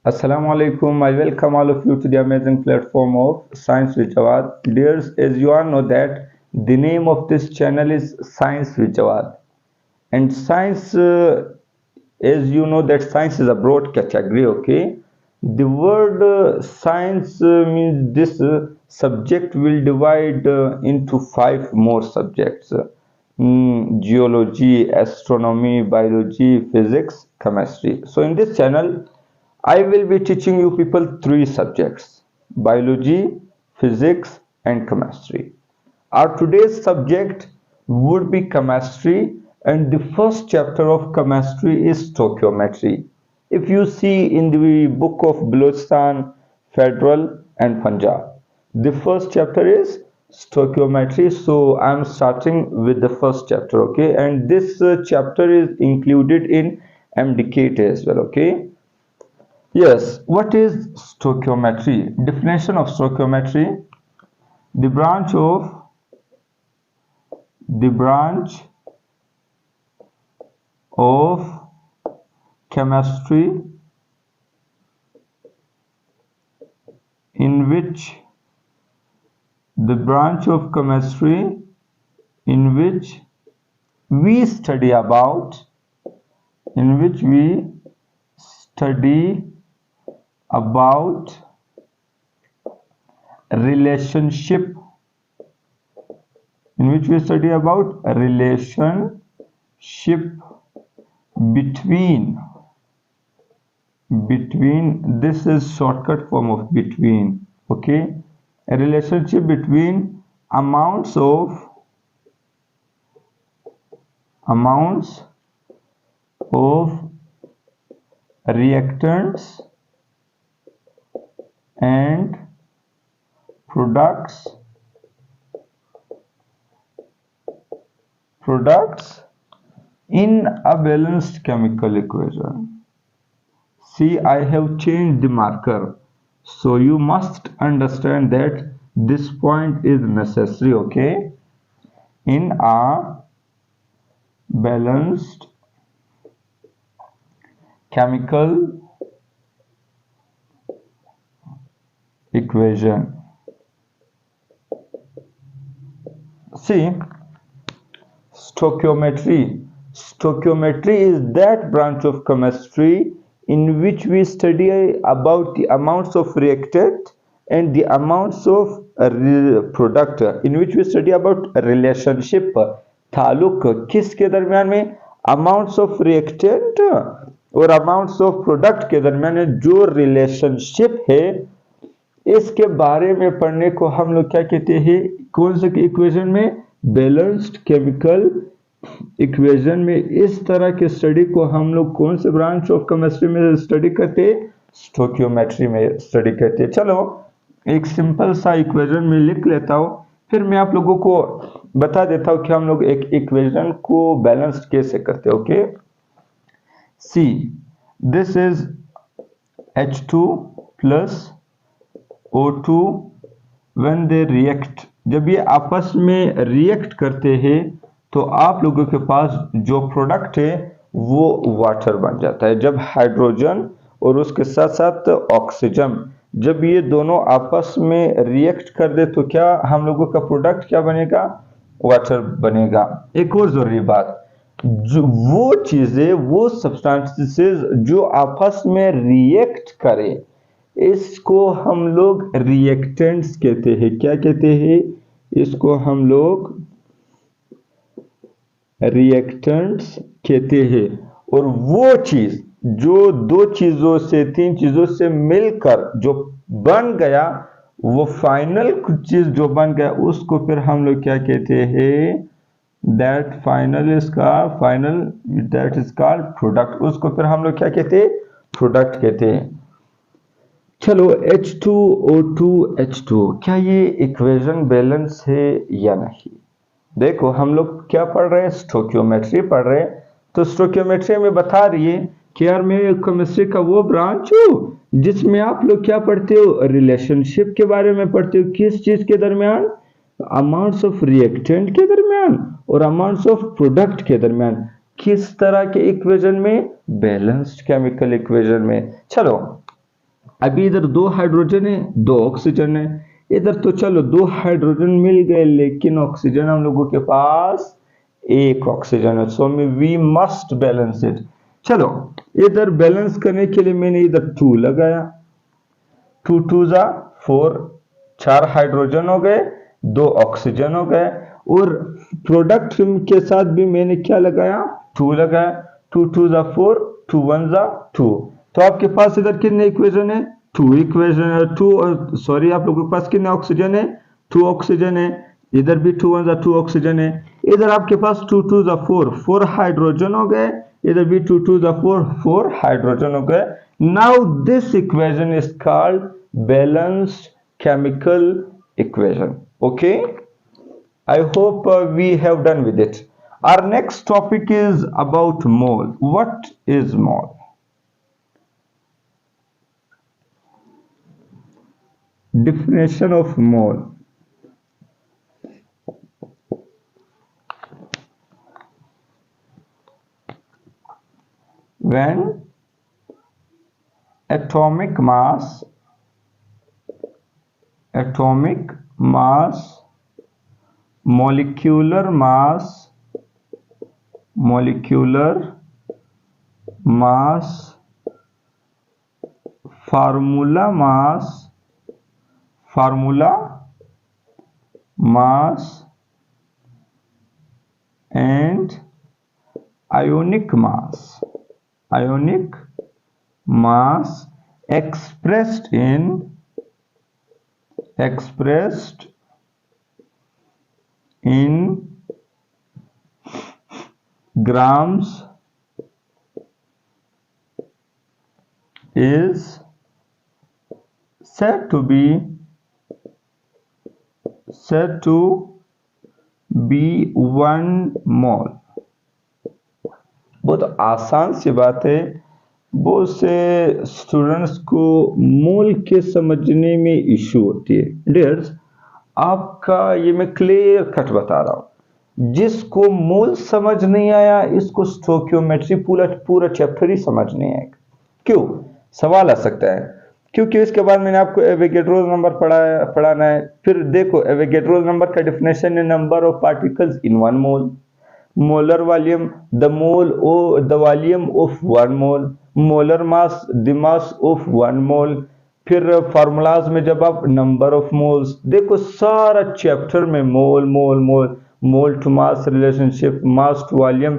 Assalamu alaikum. I welcome all of you to the amazing platform of Science with Jawad. Dears, as you all know that the name of this channel is Science with Jawad. And science, as you know that science is a broad category, okay? The word science means this subject will divide into five more subjects. Geology, astronomy, biology, physics, chemistry. So in this channel, I will be teaching you people three subjects: biology, physics, and chemistry. Our today's subject would be chemistry, and the first chapter of chemistry is stoichiometry. If you see in the book of Balochistan, Federal, and Punjab, the first chapter is stoichiometry. So I'm starting with the first chapter, okay? And this chapter is included in MDKT as well, okay? Yes, what is stoichiometry? Definition of stoichiometry: the branch of chemistry in which the branch of chemistry in which we study about in which we study about relationship in which we study about a relationship between this is shortcut form of between, okay? A relationship between amounts of reactants and products in a balanced chemical equation. See, I have changed the marker, so you must understand that this point is necessary, okay? In a balanced chemical equation. See, stoichiometry is that branch of chemistry in which we study about the amounts of reactant and the amounts of product, in which we study about relationship, ताल्लुक किसके दरमियान में, amounts of reactant और amounts of product के दरमियान जो relationship है, इसके बारे में पढ़ने को हम लोग क्या कहते हैं, कौन से इक्वेशन में, बैलेंस्ड केमिकल इक्वेशन में। इस तरह के स्टडी को हम लोग कौन से ब्रांच ऑफ केमिस्ट्री में स्टडी करते हैं, स्टोइकियोमेट्री में स्टडी करते हैं। चलो एक सिंपल सा इक्वेशन में लिख लेता हूं, फिर मैं आप लोगों को बता देता हूं कि हम लोग एक इक्वेशन को बैलेंस्ड कैसे करते हैं, okay? See, this is H2 plus O2 when they react. जब ये आपस में रिएक्ट करते हैं तो आप लोगों के पास जो प्रोडक्ट है वो वाटर बन जाता है। जब हाइड्रोजन और उसके साथ साथ ऑक्सीजन जब ये दोनों आपस में रिएक्ट कर दे तो क्या हम लोगों का प्रोडक्ट क्या बनेगा, वाटर बनेगा। एक और जरूरी बात, जो वो चीजें, वो सब्सटेंसेस जो आपस में रिएक्ट करें, इसको हम लोग रिएक्टेंट्स कहते हैं। क्या कहते हैं? इसको हम लोग रिएक्टेंट्स कहते हैं। और वो चीज जो दो चीजों से, तीन चीजों से मिलकर जो बन गया, वो फाइनल चीज जो बन गया उसको फिर हम लोग क्या कहते हैं, दैट इज कॉल्ड प्रोडक्ट। उसको फिर हम लोग क्या कहते हैं, प्रोडक्ट कहते हैं। चलो H2O2 H2, क्या ये इक्वेशन बैलेंस है या नहीं? देखो हम लोग क्या पढ़ रहे हैं, स्टोइकियोमेट्री पढ़ रहे हैं। तो स्टोइकियोमेट्री में बता रही है कि यार मैं केमिस्ट्री का वो ब्रांच हूं जिसमें आप लोग क्या पढ़ते हो, रिलेशनशिप के बारे में पढ़ते हो। किस चीज के दरमियान, अमाउंट्स ऑफ रिएक्टेंट के दरमियान और अमाउंट्स ऑफ प्रोडक्ट के दरमियान। किस तरह के इक्वेशन में, बैलेंस्ड केमिकल इक्वेशन में। चलो अभी इधर 2 हाइड्रोजन है, 2 ऑक्सीजन है। इधर तो चलो 2 हाइड्रोजन मिल गए, लेकिन ऑक्सीजन हम लोगों के पास 1 ऑक्सीजन है। So we must balance it. चलो इधर बैलेंस करने के लिए मैंने इधर 2 लगाया, 2 2 जा 4, 4 हाइड्रोजन हो गए, 2 ऑक्सीजन हो गए। और प्रोडक्ट के साथ भी मैंने क्या लगाया, 2 लगाया, 2 2 जा 4, 2 1 जा 2। तो आपके पास इधर कितने इक्वेशन है, 2 इक्वेशन है, 2 सॉरी आप लोगों के पास कितने ऑक्सीजन है, 2 ऑक्सीजन है। इधर भी 2 1 जा 2 ऑक्सीजन है। इधर आपके पास 2 2 जा 4, 4 हाइड्रोजन हो गए। इधर भी 2 2 जा 4, 4 हाइड्रोजन हो गए। Now this equation is called balanced chemical equation. Okay, I hope we have done with it. Our next topic is about mole. What is mole? Definition of mole. When atomic mass, molecular mass, formula mass and ionic mass expressed in grams is said to be 1 mole। बहुत आसान सी बात है। बहुत से students को मोल के समझने में इश्यू होती है। डियर्स, आपका ये मैं क्लियर कट बता रहा हूं। जिसको मोल समझ नहीं आया, इसको स्टोइकियोमेट्री पूरा चैप्टर ही समझ नहीं आएगा। क्यों? सवाल आ सकता है, क्योंकि इसके बाद मैंने आपको एवोगैड्रो नंबर पढ़ाना है। फिर देखो, एवोगैड्रो नंबर का डेफिनेशन है number of particles in 1 mole, molar volume the volume of 1 mole, molar mass the mass of 1 मोल। फिर फार्मूलाज में जब आप नंबर ऑफ मोल्स देखो, सारा चैप्टर में mole to mass relationship, mass to volume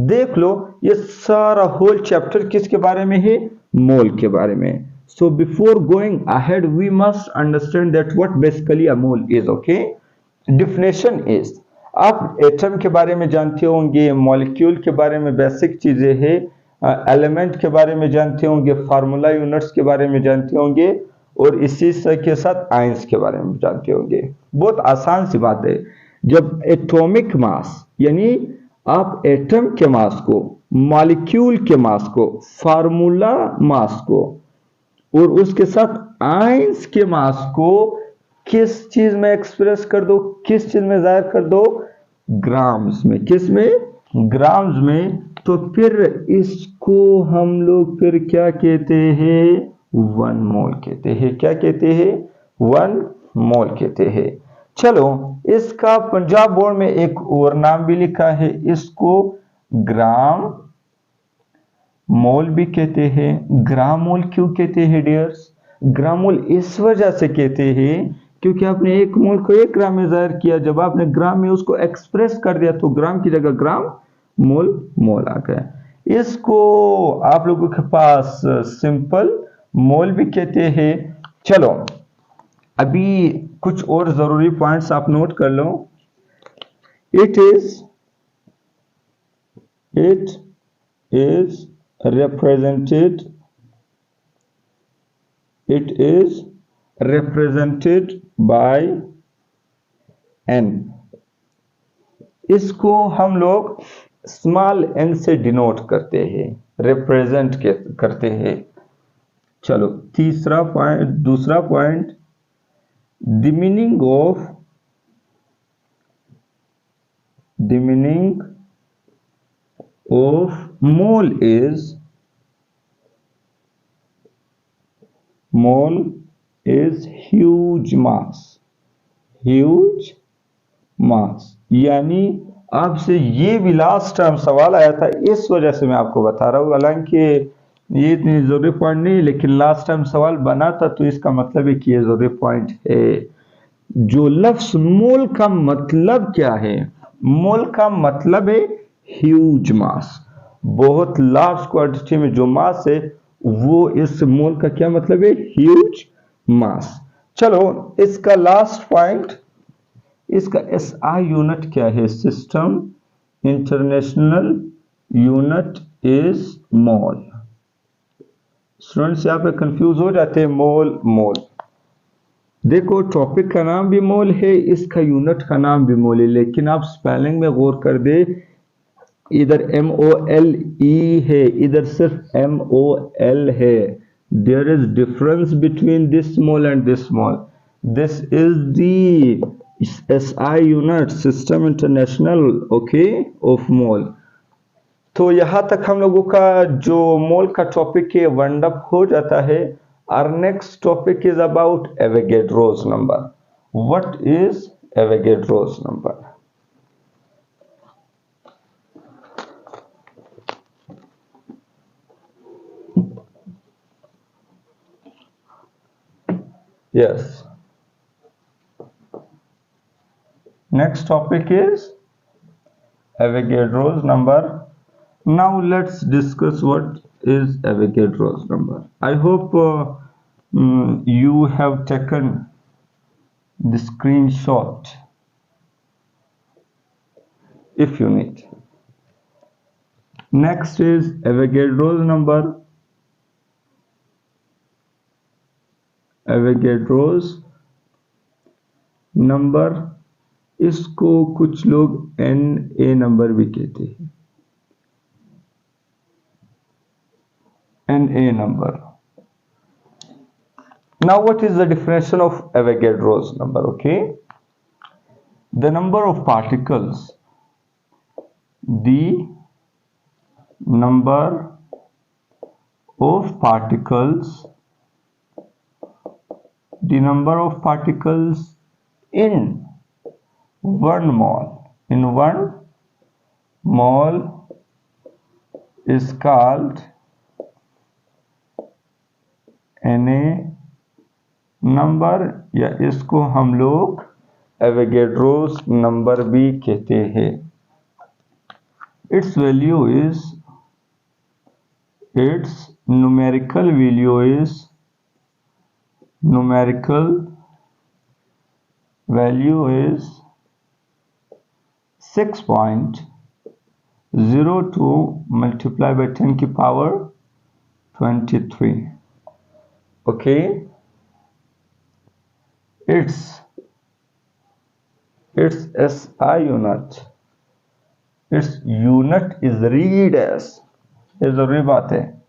देख लो। ये सारा होल चैप्टर किसके बारे में है? मोल के बारे में। So before going ahead we must understand that what basically a mole is. Okay, definition is, आप एटम के बारे में जानते होंगे, मॉलिक्यूल के बारे में बेसिक चीजें हैं, एलिमेंट के बारे में जानते होंगे, फार्मूला यूनिट्स के बारे में जानते होंगे, और इसी के साथ आयंस के बारे में जानते होंगे। बहुत आसान सी बात है। जब एटॉमिक मास, यानी आप एटम के मास को, मॉलिक्यूल के मास को, फार्मूला मास को और उसके साथ आयंस के मास को किस चीज में एक्सप्रेस कर दो, किस चीज में जाहिर कर दो? ग्राम्स में। किस में? ग्राम्स में। तो फिर इसको हम लोग फिर क्या कहते हैं? 1 मोल कहते हैं। क्या कहते हैं? 1 मोल कहते हैं। चलो, इसका पंजाब बोर्ड में एक और नाम भी लिखा है, इसको ग्राम मोल भी कहते हैं। ग्राम मोल क्यों कहते हैं डियर्स? ग्राम मोल इस वजह से कहते हैं क्योंकि आपने 1 मोल को 1 ग्राम में जाहिर किया। जब आपने ग्राम में उसको एक्सप्रेस कर दिया तो ग्राम की जगह ग्राम, मोल आ गया। इसको आप लोगों के पास सिंपल मोल भी कहते हैं। चलो, अभी कुछ और जरूरी पॉइंट्स आप नोट कर लो। It is represented by n। इसको हम लोग स्मॉल n से डिनोट करते हैं, रिप्रेजेंट करते हैं। चलो, दूसरा point, the meaning of mole mole is huge mass, huge mass. यानी आपसे ये भी लास्ट टाइम सवाल आया था, इस वजह से मैं आपको बता रहा हूँ, हालांकि ये इतनी जरूरी पॉइंट नहीं, लेकिन लास्ट टाइम सवाल बना था तो इसका मतलब है कि ये जरूरी पॉइंट है। जो लफ्ज मोल का मतलब क्या है? मोल का मतलब है ह्यूज मास, बहुत लार्ज क्वांटिटी में जो मास है वो इस मोल का क्या मतलब है? ह्यूज मास। चलो इसका लास्ट पॉइंट, इसका एसआई यूनिट क्या है? System international unit is mole. Students यहाँ पे कंफ्यूज हो जाते हैं, मोल मोल। देखो टॉपिक का नाम भी मोल है, इसका यूनिट का नाम भी मोल है, लेकिन आप स्पेलिंग में गौर कर दे, इधर MOLE है, इधर सिर्फ MOL है। There is difference between this mole and this mole. This is the SI unit, system international, okay, of mole. तो यहां तक हम लोगों का जो मोल का टॉपिक है वाइंड अप हो जाता है। Our next topic is about Avogadro's number. What is Avogadro's number? Yes. Next topic is Avogadro's number. Now let's discuss what is Avogadro's number. I hope you have taken the screenshot if you need. Next is Avogadro's number. Avogadro's number, इसको कुछ लोग NA number भी कहते हैं, NA number. Now what is the definition of Avogadro's number? Okay, the number of particles, the number of particles, the number of particles in one mole, in one mole is called NA number, या इसको हम लोग Avogadro's number भी कहते हैं। It's value is, it's numerical value is, numerical value is 6.02 multiplied by 10 की power 23. Okay, its SI unit, its unit is read as, ये जरूरी बात है,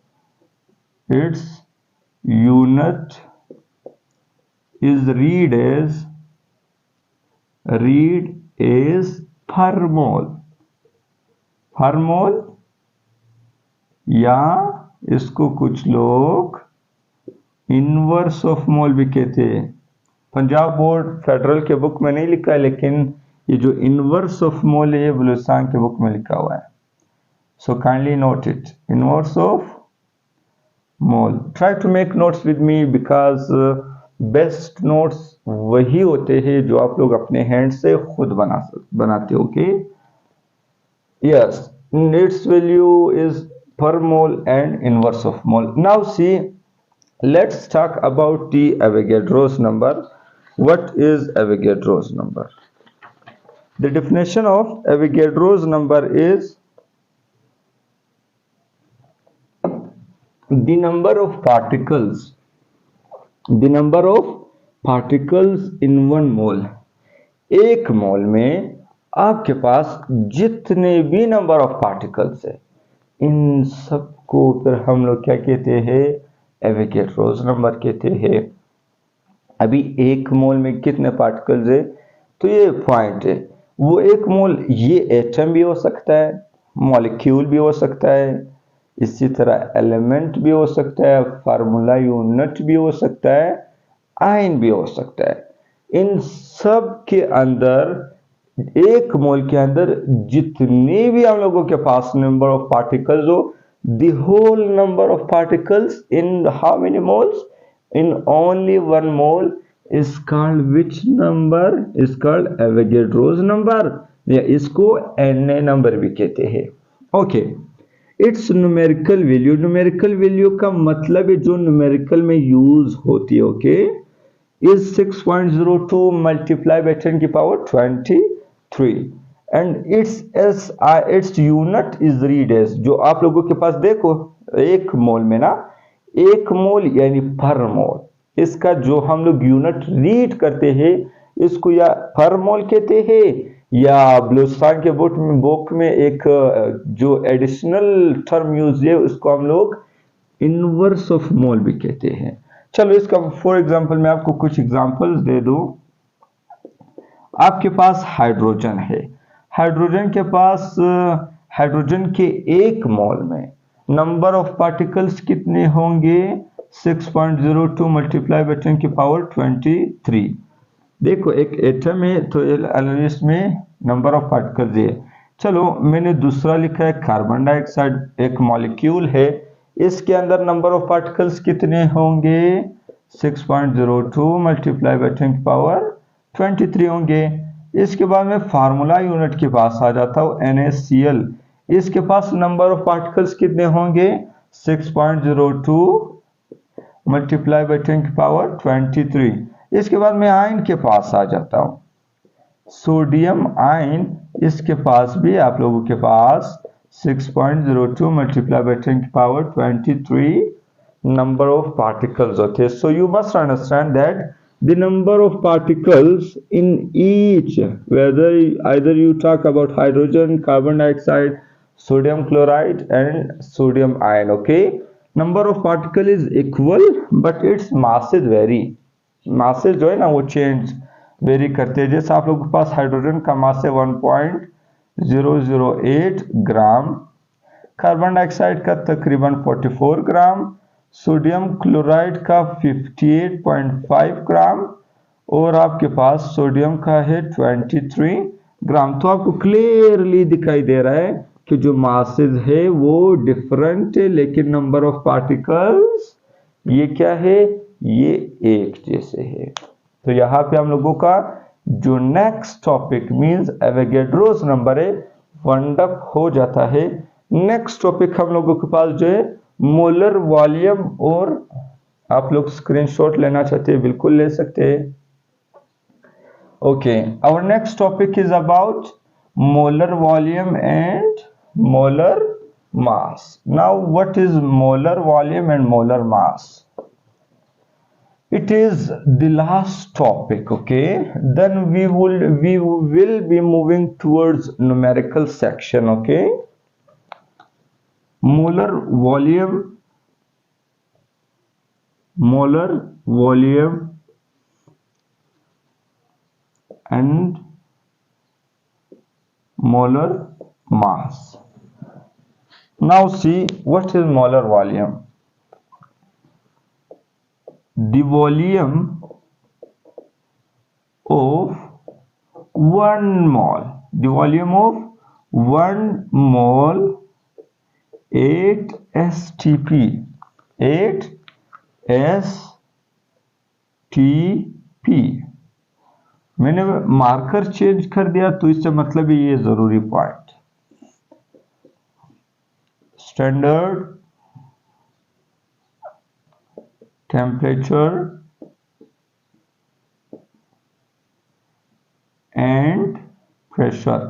its unit is read as per mole, per mole, या इसको कुछ लोग inverse of मोल भी कहते हैं। पंजाब बोर्ड फेडरल के बुक में नहीं लिखा है, लेकिन ये जो इनवर्स ऑफ मोल है ये बलूचिस्तान के बुक में लिखा हुआ है। So kindly note it, inverse of mole. Try to make notes with me, because best notes वही होते हैं जो आप लोग अपने हैंड से खुद बनाते हो। Okay, yes, it's value is per mole and inverse of mole. Now see, let's talk about the Avogadro's number. What is Avogadro's number? The definition of Avogadro's number is the number of particles, the number of particles in one mole. एक मोल में आपके पास जितने भी number of particles है, इन सबको फिर हम लोग क्या कहते हैं? एवोगैड्रोस नंबर कहते हैं। अभी एक मोल में कितने पार्टिकल्स है, तो ये पॉइंट है। वो एक मोल, ये एटम भी हो सकता है, मॉलिक्यूल भी हो सकता है, इसी तरह एलिमेंट भी हो सकता है, फार्मूला यूनिट भी हो सकता है, आयन भी हो सकता है। इन सब के अंदर एक मोल के अंदर जितने भी हम लोगों के पास नंबर ऑफ पार्टिकल्स हो, the whole number of particles in how many moles, in only one mole is called which number, is called Avogadro's number, या इसको Na नंबर भी कहते हैं। Okay, its numerical value, numerical value का मतलब है जो न्यूमेरिकल में यूज होती है, ओके, इज 6.02 मल्टीप्लाई बाय 10 की power 23 and its unit is read as, जो आप लोगों के पास देखो एक मोल में ना, एक मोल यानी पर मोल, इसका जो हम लोग यूनिट रीड करते हैं इसको या पर मोल कहते हैं, या बलूचिस्तान के बुक में एक जो एडिशनल टर्म यूज है उसको हम लोग इनवर्स ऑफ मोल भी कहते हैं। चलो इसका फॉर एग्जांपल मैं आपको कुछ एग्जांपल्स दे दूं। आपके पास हाइड्रोजन है, हाइड्रोजन के पास हाइड्रोजन के एक मोल में नंबर ऑफ पार्टिकल्स कितने होंगे, 6.02 मल्टीप्लाई बाय 10 की पावर 23। देखो एक एटम है तो एलिमेंट्स में नंबर ऑफ पार्टिकल्स है। चलो मैंने दूसरा लिखा है कार्बन डाइऑक्साइड, एक मॉलिक्यूल है, इसके अंदर नंबर ऑफ पार्टिकल्स कितने होंगे, 6.02 मल्टीप्लाई बाय 10 की पावर 23 होंगे। इसके बाद में फार्मूला यूनिट के पास आ जाता हूँ, NaCl, इसके पास नंबर ऑफ पार्टिकल्स कितने होंगे, 6.02 मल्टीप्लाई बाय 10 की पावर 23। इसके बाद मैं आयन के पास आ जाता हूं, सोडियम आयन, इसके पास भी आप लोगों के पास 6.02 मल्टीप्लाई बाय 10 की पावर 23 नंबर ऑफ पार्टिकल्स होते हैं। So you must understand that the number of particles in each, whether either you talk about hydrogen, carbon dioxide, sodium chloride and sodium ion, okay, number of particle is equal but its masses vary, masses जो है ना वो change very करते हैं। जैसे आप लोगों के पास हाइड्रोजन का मास है 1.008 ग्राम, कार्बन डाइऑक्साइड का तकरीबन 44 ग्राम, सोडियम क्लोराइड का 58.5 ग्राम और आपके पास सोडियम का है 23 ग्राम। तो आपको क्लियरली दिखाई दे रहा है कि जो मासेस है वो डिफरेंट है, लेकिन नंबर ऑफ पार्टिकल्स ये क्या है, ये एक जैसे है। तो यहाँ पे हम लोगों का जो next topic means Avogadro's number है वाइंड अप हो जाता है। नेक्स्ट टॉपिक हम लोगों के पास जो है मोलर वॉल्यूम, और आप लोग स्क्रीनशॉट लेना चाहते हैं बिल्कुल ले सकते हैं। Okay, our next topic is about molar volume and molar mass. Now what is molar volume and molar mass? It is the last topic, okay, then we will be moving towards numerical section, okay. Molar volume and molar mass. Now see what is molar volume. The volume of 1 mole, the volume of 1 mole 8 STP, 8 STP। मैंने marker change कर दिया तो इससे मतलब ये जरूरी point, standard temperature and pressure।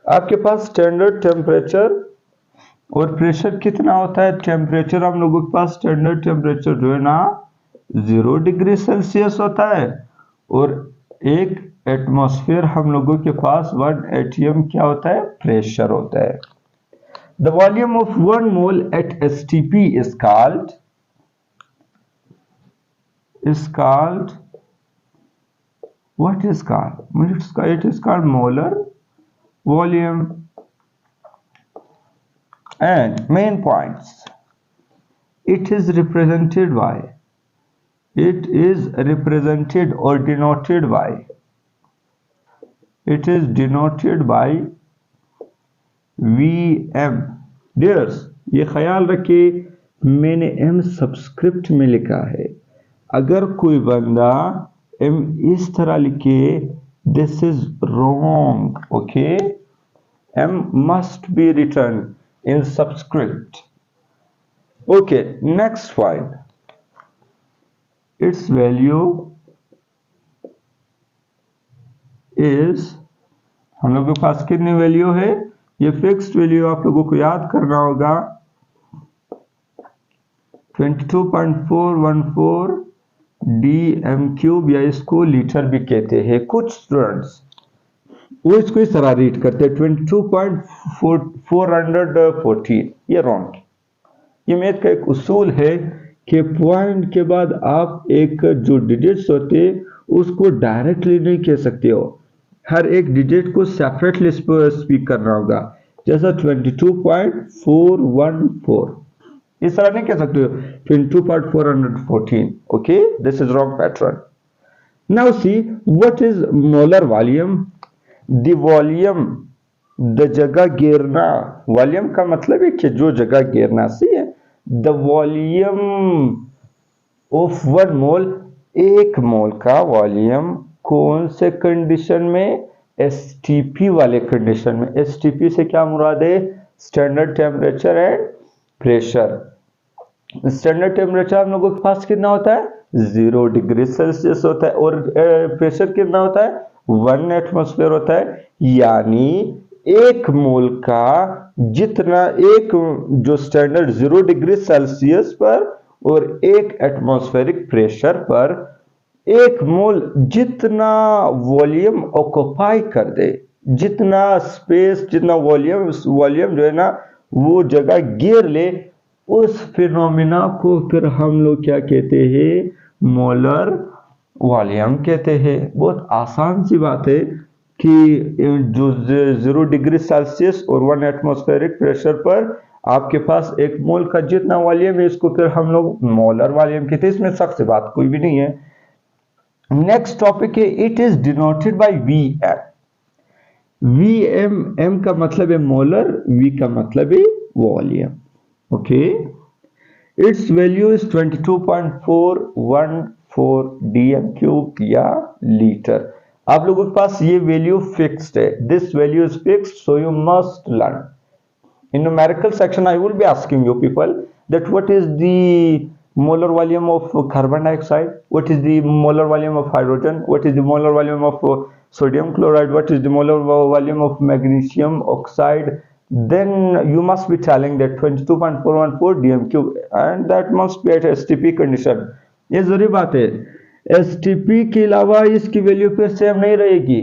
आपके पास standard temperature और प्रेशर कितना होता है? टेम्परेचर हम लोगों के पास स्टैंडर्ड टेम्परेचर जो है ना 0 डिग्री सेल्सियस होता है, और एक एटमॉस्फेयर हम लोगों के पास 1 atm क्या होता है? प्रेशर होता है। The volume of 1 mole at STP is called what is called? It is called molar volume. And main points, it is represented by, it is represented or denoted by, it is denoted by VM. Dears, ये ख्याल रखिए मैंने M subscript में लिखा है, अगर कोई बंदा M इस तरह लिखे this is wrong. Okay, M must be written in subscript. Okay, next point, its value is, हम लोगों के पास कितनी वैल्यू है, ये फिक्स्ड वैल्यू आप लोगों को याद करना होगा 22.414 dm क्यूब, या इसको लीटर भी कहते हैं. कुछ स्टूडेंट्स वो इसको इस तरह रीड करते हैं 22.414. ये रॉन्ग. ये मैथ का एक उसूल है कि पॉइंट के बाद आप एक जो डिजिट्स होते हैं उसको डायरेक्टली नहीं कह सकते हो, हर एक डिजिट को सेपरेटली स्पीक करना होगा. जैसा 22.414 इस तरह नहीं कह सकते हो 22.414. Okay, this is wrong pattern. Now see what is molar volume. The volume, the जगह घेरना. वॉल्यूम का मतलब है कि जो जगह घेरना. सी है द वॉल्यूम ऑफ 1 मोल, 1 मोल का वॉल्यूम कौन से कंडीशन में, एसटीपी वाले कंडीशन में. एसटीपी से क्या मुराद है, standard temperature and pressure. Standard temperature हम लोगों के पास कितना होता है 0 डिग्री सेल्सियस होता है, और प्रेशर कितना होता है 1 एटमॉस्फेयर होता है. यानी 1 मोल का जितना, एक जो स्टैंडर्ड 0 डिग्री सेल्सियस पर और 1 एटमॉस्फेरिक प्रेशर पर 1 मोल जितना वॉल्यूम ऑक्युपाई कर दे, जितना स्पेस, जितना वॉल्यूम जो है ना वो जगह घेर ले, उस फिनोमिना को फिर हम लोग क्या कहते हैं, मोलर वॉल्यूम कहते हैं. बहुत आसान सी बात है कि जो 0 डिग्री सेल्सियस और 1 एटमॉस्फेरिक प्रेशर पर आपके पास 1 मोल का जितना वॉल्यूम है इसको फिर हम लोग मोलर वॉल्यूम कहते हैं. इसमें सख्त बात कोई भी नहीं है. नेक्स्ट टॉपिक है it is denoted by VM. VM, M का मतलब है मोलर, वी का मतलब है volume. Okay, its value is 22.414 dm cube या लीटर. आप लोगों के पास ये वैल्यू फिक्स्ड है. This value is fixed, so you must learn. In numerical section, I will be asking you people that what is the molar volume of carbon dioxide, what is the molar volume of hydrogen, what is the molar volume of sodium chloride, what is the molar volume of magnesium oxide. Then you must be telling that 22.414 dm cube, and that must be at STP condition. ये जरूरी बात है, STP के अलावा इसकी value फिर same नहीं रहेगी.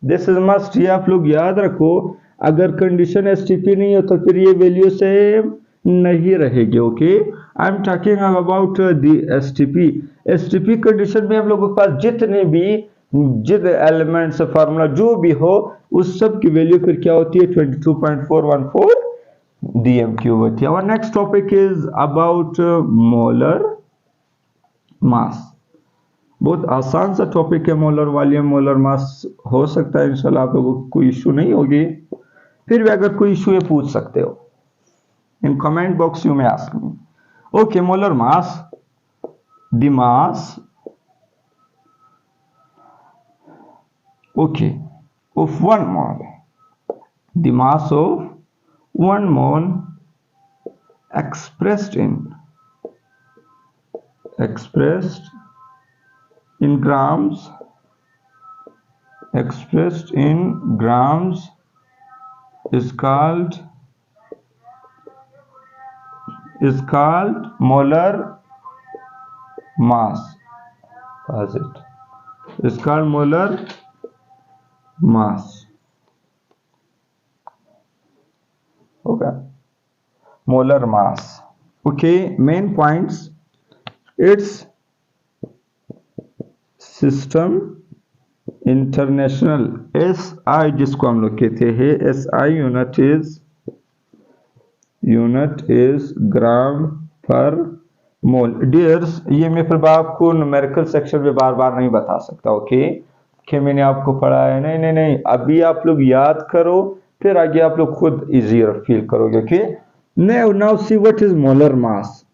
दिस इज मस्ट, ये आप लोग याद रखो. अगर कंडीशन एसटीपी नहीं हो तो फिर ये वैल्यू सेम नहीं रहेगी. Okay, I am talking about the STP. STP condition में हम लोगों के पास जितने भी एलिमेंट्स फार्मूला जो भी हो उस सब की वैल्यू फिर क्या होती है 22.414 dm क्यूब होती है. और next topic is about molar mass. बहुत आसान सा टॉपिक है मोलर वॉल्यूम, मोलर मास. हो सकता है इंशाल्लाह आप लोगों को कोई इशू नहीं होगी. फिर भी अगर कोई इशू है पूछ सकते हो इन कमेंट बॉक्स. यू में ask me. Okay, molar mass, the mass okay of 1 mole, the mass of 1 mole expressed in grams, expressed in grams is called molar mass. What is it? It's called molar mass. Okay, molar mass. Okay, main points. Its system international SI जिसको हम लोग कहते हैं SI unit is gram पर मोल। Dears, ये मैं फिर आपको न्यूमेरिकल सेक्शन में बार बार नहीं बता सकता, ओके कि मैंने आपको पढ़ा है, नहीं नहीं नहीं, अभी आप लोग याद करो, फिर आगे आप लोग खुद इजियर फील करोगे। Okay, now see what is molar mass.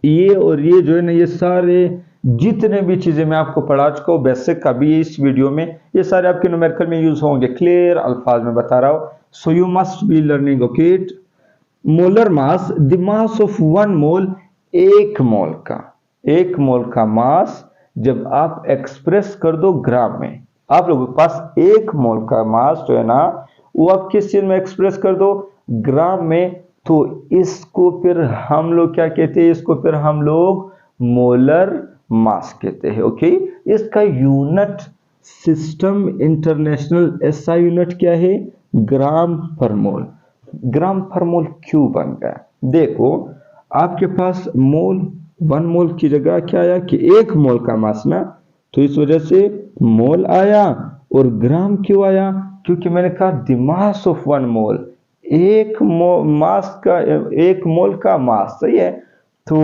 ये और ये जो है ना, ये सारे जितने भी चीजें मैं आपको पढ़ा चुका हूँ बेसिक अभी इस वीडियो में, ये सारे आपके न्यूमेरिकल में यूज होंगे, क्लियर अल्फाज में बता रहा हूँ। सो you must be learning. Okay, molar mass, the mass of one mole, एक मोल का मास जब आप एक्सप्रेस कर दो ग्राम में, आप लोगों के पास एक मोल का मास जो है ना, वो आप किस चीज में एक्सप्रेस कर दो, ग्राम में, तो इसको फिर हम लोग क्या कहते हैं, इसको फिर हम लोग मोलर मास कहते हैं। ओके, इसका unit system international SI unit क्या है, ग्राम पर मोल। ग्राम पर मोल क्यों बन गया, देखो आपके पास मोल, वन मोल की जगह क्या आया कि एक मोल का मास ना, तो इस वजह से मोल आया। और ग्राम क्यों आया, क्योंकि मैंने कहा the mass of one mole, एक मोल का मास, सही है। तो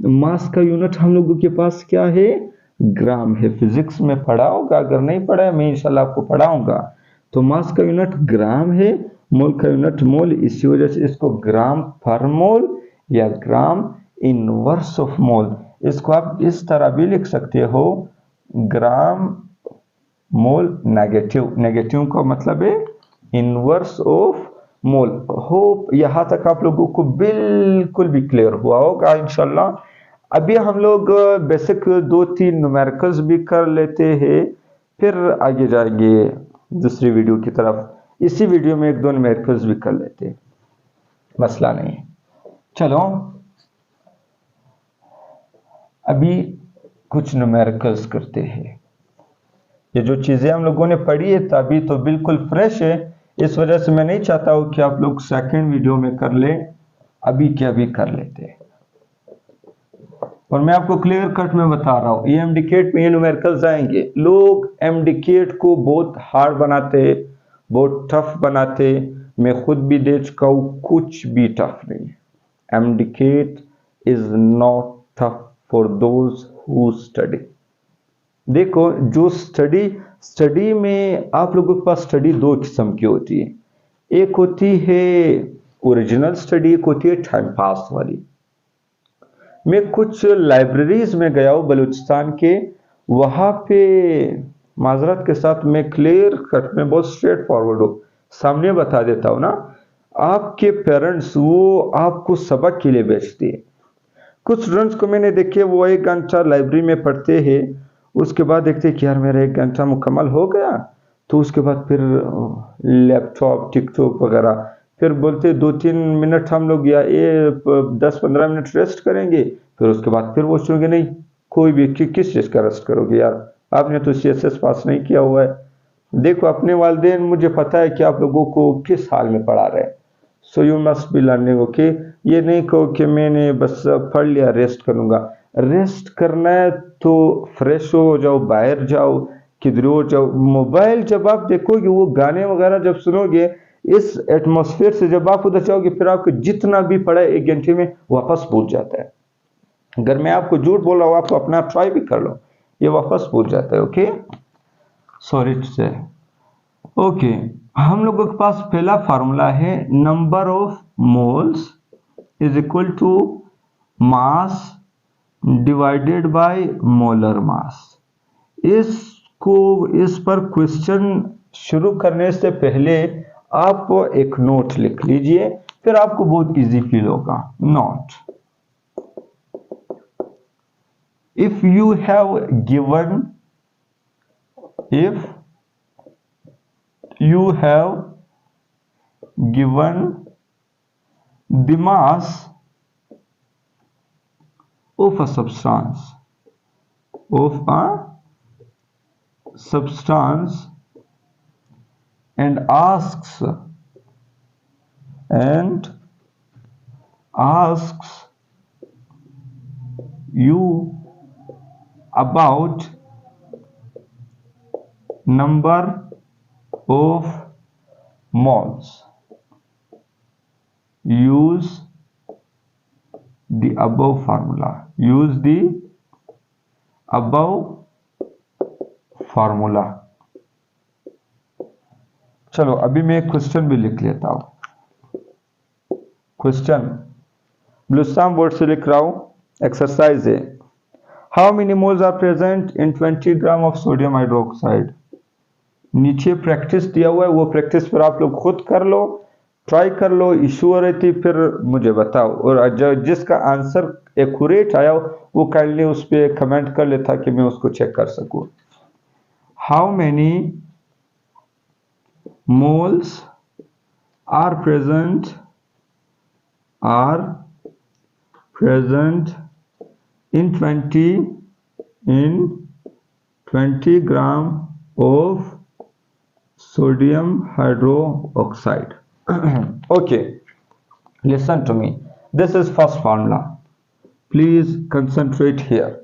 मास का यूनिट हम लोगों के पास क्या है, ग्राम है। फिजिक्स में पढ़ा होगा, अगर नहीं पढ़ा है मैं इंशाल्लाह आपको पढ़ाऊंगा। तो मास का यूनिट ग्राम है, मोल का यूनिट मोल, इसी वजह से इसको ग्राम पर मोल या ग्राम इनवर्स ऑफ मोल, इसको आप इस तरह भी लिख सकते हो, ग्राम मोल नेगेटिव का मतलब है इनवर्स ऑफ मोल। होप यहां तक आप लोगों को बिल्कुल भी क्लियर हुआ होगा इंशाल्लाह। अभी हम लोग बेसिक 2-3 न्यूमेरिकल्स भी कर लेते हैं, फिर आगे जाएंगे दूसरी वीडियो की तरफ। इसी वीडियो में 1-2 न्यूमेरिकल्स भी कर लेते हैं, मसला नहीं है। चलो अभी कुछ न्यूमेरिकल्स करते हैं। ये जो चीजें हम लोगों ने पढ़ी है तभी तो बिल्कुल फ्रेश है, इस वजह से मैं नहीं चाहता हूं कि आप लोग सेकंड वीडियो में कर ले, अभी के अभी कर लेते हैं। और मैं आपको क्लियर कट में बता रहा हूं, ये एमडीकेट में ये न्यूमेरिकल्स आएंगे। लोग एमडीकेट को बहुत हार्ड बनाते, बहुत टफ बनाते, मैं खुद भी दे चुका हूं, कुछ भी टफ नहीं है। MDCAT is not tough for those who study. देखो जो स्टडी में आप लोगों के पास स्टडी 2 किस्म की होती है, एक होती है ओरिजिनल स्टडी, एक होती है टाइम पास वाली। मैं कुछ लाइब्रेरीज में गया हूँ बलूचिस्तान के, वहां पे माजरत के साथ मैं क्लियर कट में बहुत स्ट्रेट फॉरवर्ड हूँ, सामने बता देता हूँ ना, आपके पेरेंट्स वो आपको सबक के लिए भेजते हैं। कुछ स्टूडेंट्स को मैंने देखे वो 1 घंटा लाइब्रेरी में पढ़ते हैं, उसके बाद देखते कि यार मेरा 1 घंटा मुकम्मल हो गया, तो उसके बाद फिर लैपटॉप टिकटॉक वगैरह, फिर बोलते 2-3 मिनट हम लोग या 10-15 मिनट रेस्ट करेंगे, फिर उसके बाद फिर वो सोचेंगे नहीं कोई भी किस चीज़ का रेस्ट करोगे यार, आपने तो CSS पास नहीं किया हुआ है। देखो अपने वालिदैन मुझे पता है कि आप लोगों को किस हाल में पढ़ा रहे हैं। So you must be learning. Okay, ये नहीं कहो कि मैंने बस पढ़ लिया रेस्ट करूंगा। रेस्ट करना है तो फ्रेश हो जाओ, बाहर जाओ, किधर हो जाओ। मोबाइल जब आप देखोगे, वो गाने वगैरह जब सुनोगे, इस एटमॉस्फेयर से जब आप उधर जाओगे, फिर आपको जितना भी पढ़ा 1 घंटे में वापस भूल जाता है। अगर मैं आपको झूठ बोल रहा हूँ, आप अपना ट्राई भी कर लो, ये वापस भूल जाता है। Okay, sorry to say. Okay, हम लोगों के पास पहला फार्मूला है, number of moles is equal to mass divided by molar mass. इस पर क्वेश्चन शुरू करने से पहले आप एक नोट लिख लीजिए, फिर आपको बहुत इजी फील होगा। Note, if you have given the mass of a substance and asks you about number of moles. Use the above formula. Use the above formula. चलो अभी मैं एक क्वेश्चन भी लिख लेता हूं. क्वेश्चन ब्लूस्टाम बोर्ड से लिख रहा हूं. एक्सरसाइज है. How many moles are present in 20 gram of sodium hydroxide. नीचे प्रैक्टिस दिया हुआ है, वो प्रैक्टिस फिर आप लोग खुद कर लो, ट्राई कर लो. इशू हो रही थी फिर मुझे बताओ, और जिसका आंसर एक्यूरेट आया वो काइंडली उस पर कमेंट कर ले ताकि मैं उसको चेक कर सकूं. How many moles are present in 20 gram of sodium hydroxide. Okay, listen to me. This is first formula. Please concentrate here.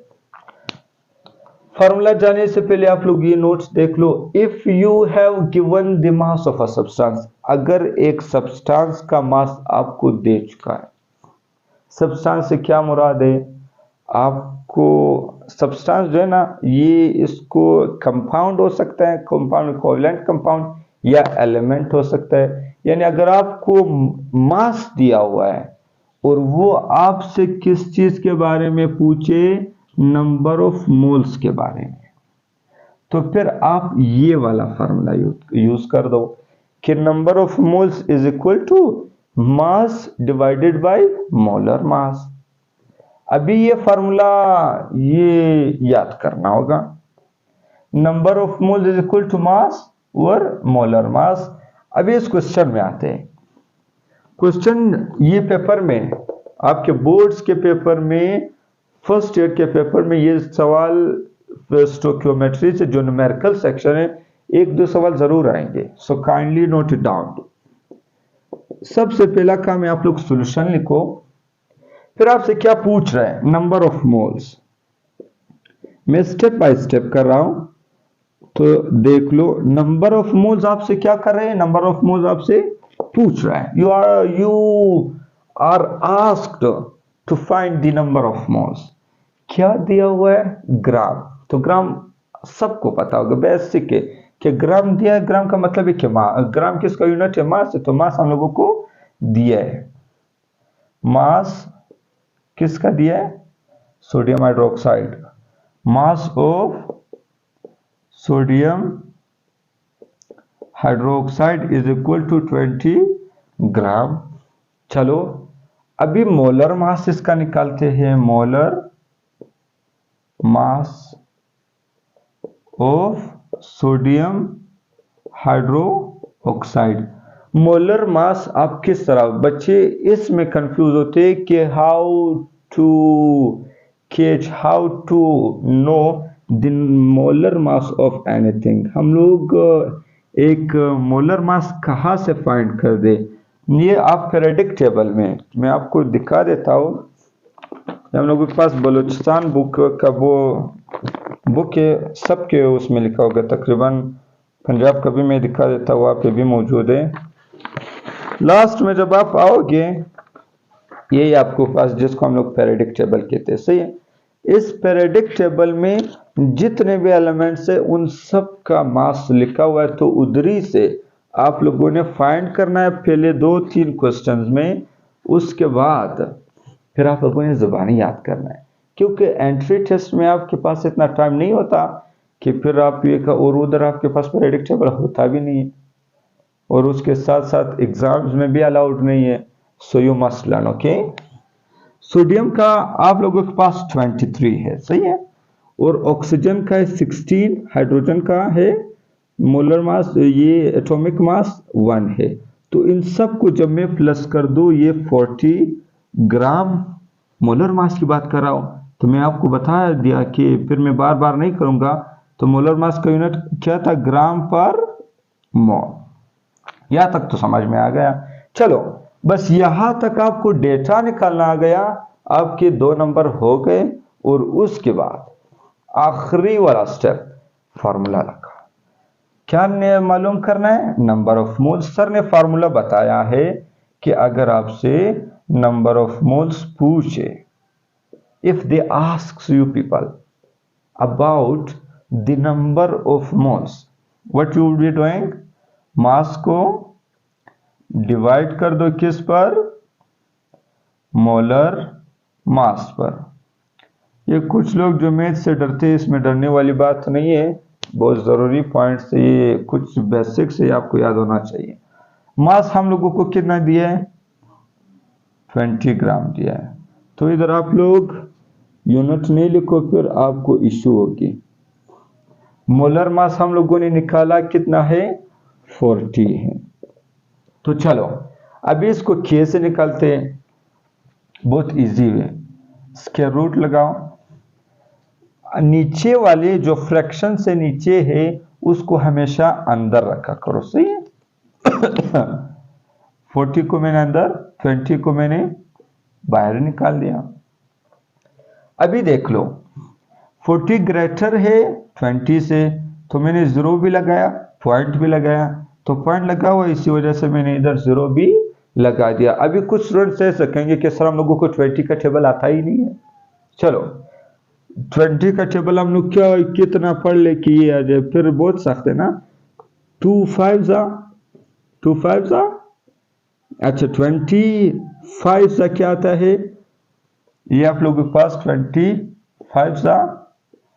Formula जाने से पहले आप लोग ये नोट्स देख लो. If you have given the mass of a substance, अगर एक सब्सटेंस का मास आपको दे चुका है. सब्सटेंस से क्या मुराद है? आपको सब्सटेंस जो है ना, ये इसको कंपाउंड हो सकता है, कंपाउंड कोवैलेंट कंपाउंड, या एलिमेंट हो सकता है. यानी अगर आपको मास दिया हुआ है और वो आपसे किस चीज के बारे में पूछे, नंबर ऑफ मोल्स के बारे में, तो फिर आप ये वाला फार्मूला यूज कर दो कि number of moles is equal to mass divided by molar mass. अभी ये फार्मूला ये याद करना होगा. Number of moles is equal to mass और मोलर मास. अभी इस क्वेश्चन में आते हैं. क्वेश्चन ये पेपर में, आपके बोर्ड्स के पेपर में, फर्स्ट ईयर के पेपर में ये सवाल स्टोइकियोमेट्री से जो न्यूमेरिकल सेक्शन है, एक दो सवाल जरूर आएंगे. सो काइंडली नोट इट डाउन. सबसे पहला काम है आप लोग सॉल्यूशन लिखो. फिर आपसे क्या पूछ रहा है? Number of moles. मैं स्टेप बाय स्टेप कर रहा हूं तो देख लो. नंबर ऑफ मोल्स आपसे क्या कर रहे हैं? नंबर ऑफ मोल्स आपसे पूछ रहा है. You are asked to find the number of moles. क्या दिया हुआ है? ग्राम. तो ग्राम सबको पता होगा, बेसिक है कि ग्राम दिया है. ग्राम का मतलब है कि ग्राम किसका यूनिट है? मास है. तो मास हम लोगों को दिया है. मास किसका दिया है? Sodium hydroxide. Mass of sodium hydroxide is equal to 20 gram. चलो अभी मोलर मास इसका निकालते हैं. Molar mass of sodium hydroxide. Molar mass आप किस तरह, बच्चे इसमें कंफ्यूज होते हैं कि how to know the molar mass of anything. हम लोग एक मोलर मास कहाँ से फाइंड कर दे? ये आप पेरियोडिक टेबल में, मैं आपको दिखा देता हूँ. हम लोगों के पास बलूचिस्तान बुक का वो बुक है, सबके उसमें लिखा होगा तकरीबन. पंजाब का भी मैं दिखा देता हूँ, वहाँ पे भी मौजूद है. लास्ट में जब आप आओगे, ये आपको पास जिसको हम लोग पेरियोडिक टेबल कहते हैं. सही है. इस पेरियोडिक टेबल में जितने भी एलिमेंट्स है उन सब का मास लिखा हुआ है. तो उधरी से आप लोगों ने फाइंड करना है पहले 2-3 क्वेश्चंस में. उसके बाद फिर आप लोगों ने जुबानी याद करना है, क्योंकि एंट्री टेस्ट में आपके पास इतना टाइम नहीं होता कि फिर आप ये का, और उधर आपके पास पेरियोडिक टेबल होता भी नहीं है, और उसके साथ साथ एग्जाम्स में भी अलाउड नहीं है. सो you must learn. Okay. Sodium का आप लोगों के पास 23 है. सही है. और ऑक्सीजन का है 16. हाइड्रोजन का है मोलर मास, ये एटॉमिक मास 1 है. तो इन सब को जब मैं प्लस कर दूं, ये 40 ग्राम मोलर मास की बात कर रहा हूं. तो मैं आपको बता दिया कि फिर मैं बार बार नहीं करूंगा. तो मोलर मास का यूनिट क्या था? ग्राम पर मोल. यहां तक तो समझ में आ गया. चलो बस यहां तक आपको डेटा निकालना आ गया. आपके 2 नंबर हो गए. और उसके बाद आखिरी वाला स्टेप फार्मूला रखा. क्या मालूम करना है? Number of moles. सर ने फार्मूला बताया है कि अगर आपसे नंबर ऑफ मोल्स पूछे, if they ask you people about the number of moles, what you will be doing? Mass को डिवाइड कर दो किस पर? मोलर मास पर। ये कुछ लोग जो मैथ से डरते हैं, इसमें डरने वाली बात नहीं है, बहुत जरूरी पॉइंट से, ये कुछ बेसिक से आपको याद होना चाहिए। मास हम लोगों को कितना दिया है? 20 ग्राम दिया है। तो इधर आप लोग यूनिट नहीं लिखो, फिर आपको इश्यू होगी। मोलर मास हम लोगों ने निकाला कितना है? 40 है। तो चलो अभी इसको के से निकालते हैं, बहुत इजी है। स्क्वायर रूट लगाओ, नीचे वाले जो फ्रैक्शन से नीचे है उसको हमेशा अंदर रखा करो, सही है? 40 को मैंने अंदर, 20 को मैंने बाहर निकाल दिया। अभी देख लो 40 ग्रेटर है 20 से, तो मैंने 0 भी लगाया, पॉइंट भी लगाया, तो पॉइंट लगा हुआ, इसी वजह से मैंने इधर 0 भी लगा दिया। अभी कुछ स्टूडेंट कह सकेंगे कि सर हम लोगों को 20 का टेबल आता ही नहीं है। चलो 20 का टेबल हम लोग क्या कितना पढ़ ले कि ये आ जाए, फिर बोल सकते ना 2 5 जा, अच्छा 25 सा क्या आता है? ये आप लोगों के पास 25 सा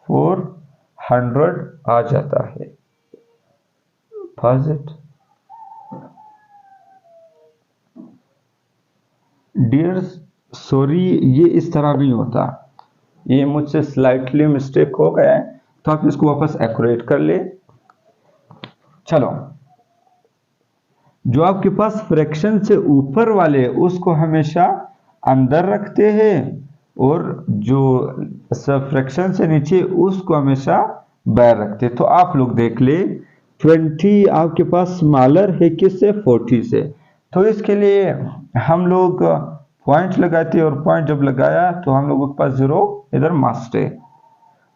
400 आ जाता है। पॉजिट डियर, सॉरी ये इस तरह नहीं होता, ये मुझसे स्लाइटली मिस्टेक हो गया है, तो आप इसको वापस एक्यूरेट कर ले। चलो जो आपके पास फ्रैक्शन से ऊपर वाले उसको हमेशा अंदर रखते हैं, और जो फ्रैक्शन से नीचे उसको हमेशा बाहर रखते हैं। तो आप लोग देख ले 20 आपके पास स्मॉलर है किससे? 40 से। तो इसके लिए हम लोग पॉइंट लगाते हैं, और पॉइंट जब लगाया तो हम लोगों के पास 0 इधर मस्ट है,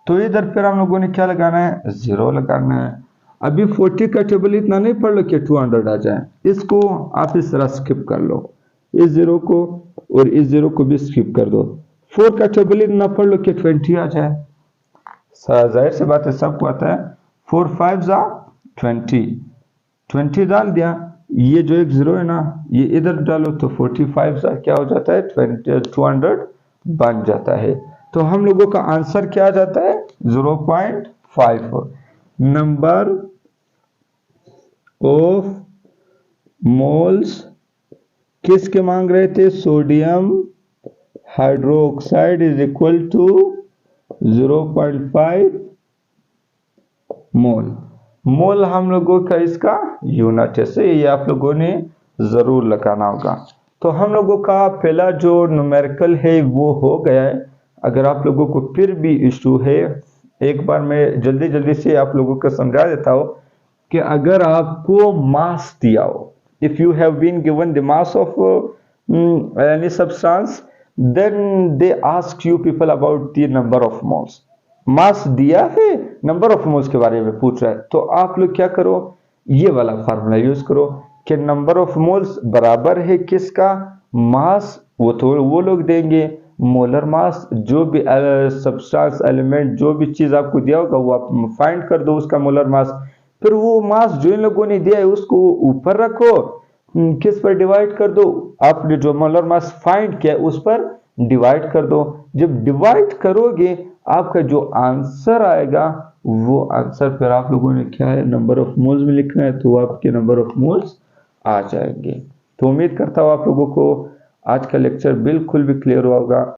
तो इधर फिर हम लोगों ने क्या लगाना है? 0 लगाना है। अभी 40 का टेबल इतना नहीं पढ़ लो कि 200 आ जाए, इसको आप इस तरह स्किप कर लो, इस 0 को और इस 0 को भी स्किप कर दो। 4 का टेबल इतना पढ़ लो कि 20 आ जाए, जाहिर सी बात है, सबको आता है। 4 5 जा 20 डाल दिया, ये जो एक 0 है ना ये इधर डालो, तो 45 सा क्या हो जाता है? 200 बन जाता है। तो हम लोगों का आंसर क्या आ जाता है? 0.5। नंबर ऑफ मोल्स किसके मांग रहे थे? Sodium hydroxide is equal to 0.5 mole. Mole हम लोगों का इसका यूनिट है, से ये आप लोगों ने जरूर लगाना होगा। तो हम लोगों का पहला जो न्यूमेरिकल है वो हो गया है। अगर आप लोगों को फिर भी इशू है, एक बार मैं जल्दी से आप लोगों को समझा देता हूँ कि अगर आपको मास दिया हो, if you have been given the mass of any substance, then they ask you people about the number of moles. Mass दिया है, नंबर ऑफ मोल्स के बारे में पूछ रहा है, तो आप लोग क्या करो? ये वाला फार्मूला यूज करो कि नंबर ऑफ मोल्स बराबर है किसका? मास। वो तो वो लोग देंगे मोलर मास, जो भी सब्सटेंस एलिमेंट जो भी चीज आपको दिया होगा वो आप फाइंड कर दो उसका मोलर मास। फिर वो मास जो इन लोगों ने दिया है उसको ऊपर रखो, किस पर डिवाइड कर दो? आपने जो मोलर मास फाइंड किया उस पर डिवाइड कर दो। जब डिवाइड करोगे आपका जो आंसर आएगा वो आंसर फिर आप लोगों ने क्या है? नंबर ऑफ मोल्स में लिखना है, तो आपके नंबर ऑफ मोल्स आ जाएंगे। तो उम्मीद करता हूँ आप लोगों को आज का लेक्चर बिल्कुल भी क्लियर होगा।